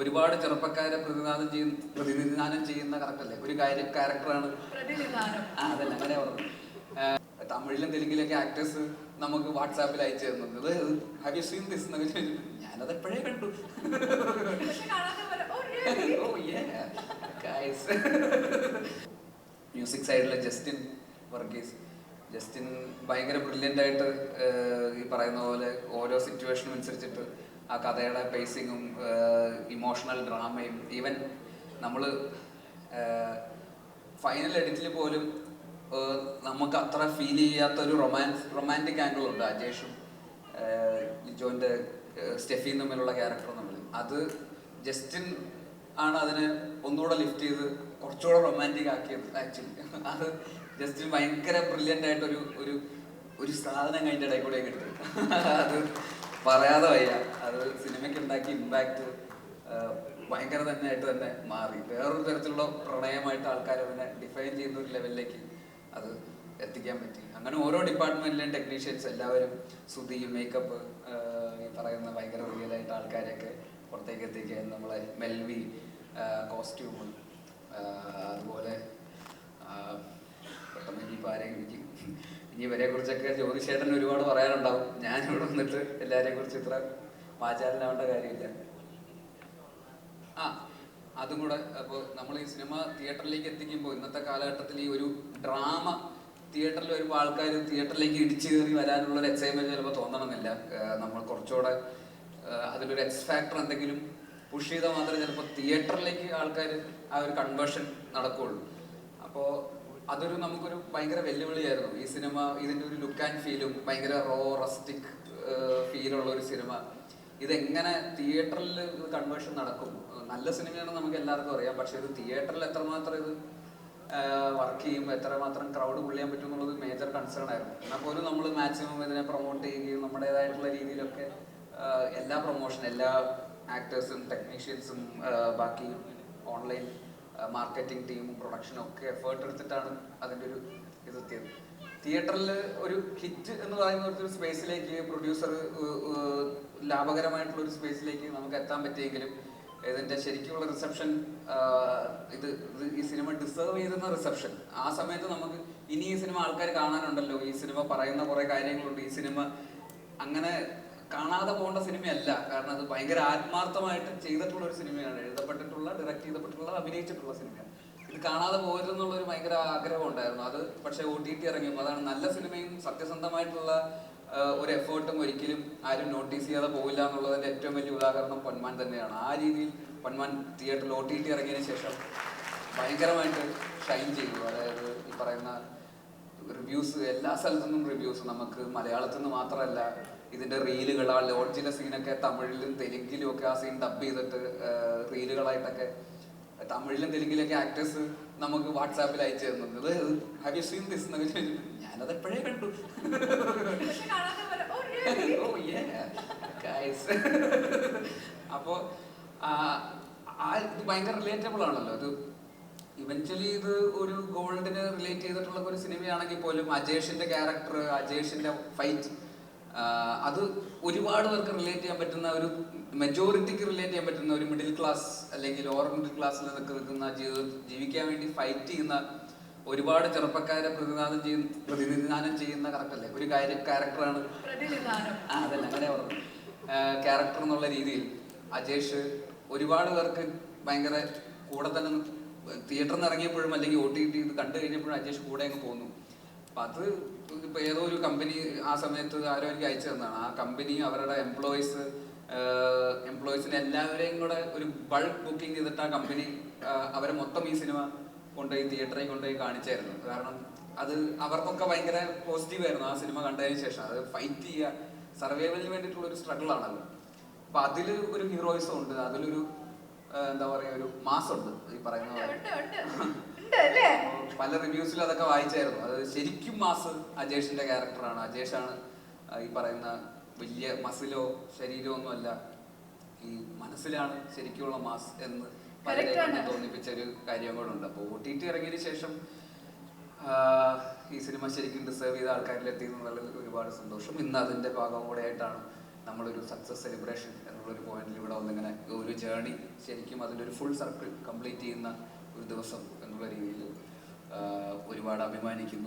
ഒരുപാട് ചെറുപ്പക്കാരെ പ്രതിനിധാനം ചെയ്യുന്ന കറക്റ്റല്ലേ ഒരു ക്യാരക്ടറാണ്. അതല്ല അങ്ങനെ പറഞ്ഞു. തമിഴിലും തെലുങ്കിലൊക്കെ ആക്ടേഴ്സ് നമുക്ക് വാട്സാപ്പിൽ അയച്ചു തരുന്നത് ഹാവ് യു സീൻ ദിസ് എന്നൊക്കെ ചോദിച്ചിട്ട് ഞാനത് എപ്പോഴേ കണ്ടു. മ്യൂസിക് സൈഡിലെ ജസ്റ്റിൻ വർഗീസ്, ജസ്റ്റിൻ ഭയങ്കര ബ്രില്യൻ്റ് ആയിട്ട് ഈ പറയുന്ന പോലെ ഓരോ സിറ്റുവേഷനും അനുസരിച്ചിട്ട് ആ കഥയുടെ പേസിങ്ങും ഇമോഷണൽ ഡ്രാമയും ഈവൻ നമ്മൾ ഫൈനൽ എഡിറ്റിൽ പോലും നമുക്ക് അത്ര ഫീൽ ചെയ്യാത്തൊരു റൊമാൻറ്റിക് ആംഗിൾ ഉണ്ട് അജേഷും ലിജോൻ്റെ സ്റ്റെഫിയും തമ്മിലുള്ള ക്യാരക്ടറും തമ്മിൽ. അത് ജസ്റ്റിൻ ആണ് അതിനെ ഒന്നുകൂടെ ലിഫ്റ്റ് ചെയ്ത് കുറച്ചുകൂടെ റൊമാൻറ്റിക് ആക്കിയത് ആക്ച്വലി. അത് ജസ്റ്റിൻ ഭയങ്കര ബ്രില്യൻ്റ് ആയിട്ടൊരു ഒരു ഒരു സാധനം കഴിഞ്ഞ ഇടയിൽ കൂടെ എടുത്തു. അത് പറയാതെ വയ്യ. അത് സിനിമയ്ക്ക് ഉണ്ടാക്കിയ ഇമ്പാക്റ്റ് ഭയങ്കര തന്നെ ആയിട്ട് തന്നെ മാറി. വേറൊരു തരത്തിലുള്ള പ്രണയമായിട്ട് ആൾക്കാർ അതിനെ ഡിഫൈൻ ചെയ്യുന്ന ഒരു ലെവലിലേക്ക് അത് എത്തിക്കാൻ പറ്റി. അങ്ങനെ ഓരോ ഡിപ്പാർട്ട്മെന്റിലെയും ടെക്നീഷ്യൻസ് എല്ലാവരും സുധി, മേക്കപ്പ്, ഈ പറയുന്ന ഭയങ്കര റിയലായിട്ട് ആൾക്കാരെയൊക്കെ പുറത്തേക്ക് എത്തിക്കാൻ നമ്മളെ മെൽവി, കോസ്റ്റ്യൂം, അതുപോലെ പെട്ടെന്ന് ഇനിയിപ്പോൾ ആരെയും ഇനി ഇവരെ കുറിച്ചൊക്കെ ജ്യോതിഷേട്ടൻ ഒരുപാട് പറയാനുണ്ടാവും. ഞാനിവിടെ വന്നിട്ട് എല്ലാവരെയും കുറിച്ച് ഇത്ര വാചാലനാവേണ്ട കാര്യമില്ല. അതും കൂടെ അപ്പോൾ നമ്മൾ ഈ സിനിമ തിയേറ്ററിലേക്ക് എത്തിക്കുമ്പോൾ ഇന്നത്തെ കാലഘട്ടത്തിൽ ഈ ഒരു ഡ്രാമ തിയേറ്ററിൽ വരുമ്പോൾ ആൾക്കാർ തിയേറ്ററിലേക്ക് ഇടിച്ചു കയറി വരാനുള്ളൊരു എക്സൈറ്റ്മെന്റ് ചിലപ്പോൾ തോന്നണമെന്നില്ല. നമ്മൾ കുറച്ചുകൂടെ അതിലൊരു എക്സ് ഫാക്ടർ എന്തെങ്കിലും പുഷ് ചെയ്താൽ മാത്രമേ ചിലപ്പോൾ തിയേറ്ററിലേക്ക് ആൾക്കാർ ആ ഒരു കൺവേർഷൻ നടക്കുകയുള്ളൂ. അപ്പോൾ അതൊരു നമുക്കൊരു ഭയങ്കര വെല്ലുവിളിയായിരുന്നു ഈ സിനിമ. ഇതിൻ്റെ ഒരു ലുക്ക് ആൻഡ് ഫീലും ഭയങ്കര റസ്റ്റിക് ഫീലുള്ള ഒരു സിനിമ. ഇതെങ്ങനെ തിയേറ്ററിൽ കൺവേർഷൻ നടക്കും? നല്ല സിനിമയാണെന്ന് നമുക്ക് എല്ലാവർക്കും അറിയാം, പക്ഷെ ഇത് തിയേറ്ററിൽ എത്രമാത്രം ഇത് വർക്ക് ചെയ്യുമ്പോൾ എത്രമാത്രം ക്രൗഡ് പുള്ള് ചെയ്യാൻ പറ്റും എന്നുള്ളത് മേജർ കൺസേൺ ആയിരുന്നു. എന്നാൽ പോലും നമ്മൾ മാക്സിമം ഇതിനെ പ്രൊമോട്ട് ചെയ്യുകയും നമ്മുടേതായിട്ടുള്ള രീതിയിലൊക്കെ എല്ലാ പ്രൊമോഷൻ, എല്ലാ ആക്ടേഴ്സും ടെക്നീഷ്യൻസും ബാക്കി ഓൺലൈൻ മാർക്കറ്റിംഗ് ടീമും പ്രൊഡക്ഷനും ഒക്കെ എഫേർട്ട് എടുത്തിട്ടാണ് അതിൻ്റെ ഒരു ഇതെത്തിയത്. തിയേറ്ററിൽ ഒരു ഹിറ്റ് എന്ന് പറയുന്ന ഒരു സ്പേസിലേക്ക് പ്രൊഡ്യൂസർ ലാഭകരമായിട്ടുള്ള ഒരു സ്പേസിലേക്ക് നമുക്ക് എത്താൻ പറ്റിയെങ്കിലും ഇതിൻ്റെ ശരിക്കുള്ള റിസപ്ഷൻ, ഇത് ഈ സിനിമ ഡിസേർവ് ചെയ്തുന്ന റിസപ്ഷൻ ആ സമയത്ത് നമുക്ക് ഇനി ഈ സിനിമ ആൾക്കാർ കാണാനുണ്ടല്ലോ, ഈ സിനിമ പറയുന്ന കുറേ കാര്യങ്ങളുണ്ട്, ഈ സിനിമ അങ്ങനെ കാണാതെ പോകേണ്ട സിനിമയല്ല. കാരണം അത് ഭയങ്കര ആത്മാർത്ഥമായിട്ട് ചെയ്തിട്ടുള്ള ഒരു സിനിമയാണ്, എഴുതപ്പെട്ടിട്ടുള്ള, ഡയറക്റ്റ് ചെയ്തപ്പെട്ടുള്ള, അഭിനയിച്ചിട്ടുള്ള സിനിമയാണ്. ഇത് കാണാതെ പോരുതെന്നുള്ളൊരു ഭയങ്കര ആഗ്രഹം ഉണ്ടായിരുന്നു. അത് പക്ഷേ OTT ഇറങ്ങിയപ്പോൾ അതാണ് നല്ല സിനിമയും സത്യസന്ധമായിട്ടുള്ള ഒരു എഫേർട്ടും ഒരിക്കലും ആരും നോട്ടീസ് ചെയ്യാതെ പോവില്ല എന്നുള്ളതിൻ്റെ ഏറ്റവും വലിയ ഉദാഹരണം പൊന്മാൻ തന്നെയാണ്. ആ രീതിയിൽ പൊന്മാൻ തിയേറ്ററിൽ OTT ഇറങ്ങിയതിന് ശേഷം ഭയങ്കരമായിട്ട് ഷൈൻ ചെയ്തു. അതായത് ഈ പറയുന്ന റിവ്യൂസ്, എല്ലാ സ്ഥലത്തു നിന്നും റിവ്യൂസ്, നമുക്ക് മലയാളത്തിൽ നിന്ന് മാത്രമല്ല ഇതിൻ്റെ റീലുകൾ, ആ ലോഡ്ജിലെ സീനൊക്കെ തമിഴിലും തെലുങ്കിലും ഒക്കെ ആ സീൻ ഡബ് ചെയ്തിട്ട് റീലുകളായിട്ടൊക്കെ തമിഴിലും തെലുങ്കിലൊക്കെ ആക്ടേഴ്സ് നമുക്ക് വാട്സാപ്പിൽ അയച്ചു തരുന്നത് ഹാവ് യു സീൻ ദിസ് എന്നൊക്കെ ചോദിച്ചിട്ട് ഞാനത് എപ്പോഴേ കണ്ടു. അപ്പോൾ ഇത് ഭയങ്കര റിലേറ്റബിൾ ആണല്ലോ. ഇത് ഇവൻച്വലി ഇത് ഒരു ഗോൾഡിന് റിലേറ്റ് ചെയ്തിട്ടുള്ള ഒരു സിനിമയാണെങ്കിൽ പോലും അജേഷിന്റെ ക്യാരക്ടർ, അജേഷിന്റെ ഫൈറ്റ്, അത് ഒരുപാട് പേർക്ക് റിലേറ്റ് ചെയ്യാൻ പറ്റുന്ന, ഒരു മെജോറിറ്റിക്ക് റിലേറ്റ് ചെയ്യാൻ പറ്റുന്ന, ഒരു മിഡിൽ ക്ലാസ് അല്ലെങ്കിൽ ലോവർ മിഡിൽ ക്ലാസ്സിൽ നിൽക്കുന്ന ജീവിക്കാൻ വേണ്ടി ഫൈറ്റ് ചെയ്യുന്ന ഒരുപാട് ചെറുപ്പക്കാരെ പ്രതിനിധാനം ചെയ്യുന്ന കറക്റ്റല്ലേ ഒരു ക്യാരക്ടറാണ്. അതല്ല അങ്ങനെ പറഞ്ഞു. ക്യാരക്ടർ എന്നുള്ള രീതിയിൽ അജേഷ് ഒരുപാട് പേർക്ക് ഭയങ്കര കൂടെ തന്നെ തിയേറ്ററിൽ നിന്ന് ഇറങ്ങിയപ്പോഴും അല്ലെങ്കിൽ OTT ഇത് കണ്ടു കഴിഞ്ഞപ്പോഴും അജേഷ് കൂടെ അങ്ങ് പോന്നു. അപ്പം അത് ഇപ്പം ഏതോ ഒരു കമ്പനി ആ സമയത്ത് ആരോ എനിക്ക് അയച്ചു തന്നതാണ്. ആ കമ്പനി അവരുടെ എംപ്ലോയീസിനെ എല്ലാവരെയും കൂടെ ഒരു ബൾക്ക് ബുക്കിംഗ് ചെയ്തിട്ട് ആ കമ്പനി അവരെ മൊത്തം ഈ സിനിമ കൊണ്ടുപോയി തിയേറ്ററിൽ കൊണ്ടുപോയി കാണിച്ചായിരുന്നു. കാരണം അത് അവർക്കൊക്കെ ഭയങ്കര പോസിറ്റീവ് ആയിരുന്നു ആ സിനിമ കണ്ടതിന് ശേഷം. അത് ഫൈറ്റ് ചെയ്യുക, സർവൈവലിന് വേണ്ടിയിട്ടുള്ള ഒരു സ്ട്രഗിൾ ആണല്ലോ. അപ്പം അതിൽ ഒരു ഹീറോയിസം ഉണ്ട്, അതിലൊരു എന്താ പറയുക, ഒരു മാസ് ഉണ്ട് ഈ പറയുന്ന പല റിവ്യൂസിലും അതൊക്കെ വായിച്ചായിരുന്നു. അത് ശരിക്കും മാസ് അജേഷിന്റെ ക്യാരക്ടറാണ്. അജേഷാണ് ഈ പറയുന്ന വലിയ മസിലോ ശരീരമോ ഒന്നുമല്ല, ഈ മനസ്സിലാണ് ശരിക്കുള്ള മാസ് എന്ന് പലരെയും തോന്നിപ്പിച്ച ഒരു കാര്യം കൂടെ ഉണ്ട്. അപ്പോൾ OTT ഇറങ്ങിയതിന് ശേഷം ഈ സിനിമ ശരിക്കും ഡിസേർവ് ചെയ്ത ആൾക്കാരിലെത്തി എന്നുള്ളത് ഒരുപാട് സന്തോഷം. ഇന്ന് അതിന്റെ ഭാഗം കൂടെ ആയിട്ടാണ് നമ്മളൊരു സക്സസ് സെലിബ്രേഷൻ എന്നുള്ളൊരു പോയിന്റിൽ ഇവിടെ വന്നിങ്ങനെ ഒരു ജേർണി ശരിക്കും അതിൻ്റെ ഒരു ഫുൾ സർക്കിൾ കംപ്ലീറ്റ് ചെയ്യുന്ന ഒരു ദിവസം എന്നുള്ള രീതിയിൽ ഒരുപാട് അഭിമാനിക്കുന്നു.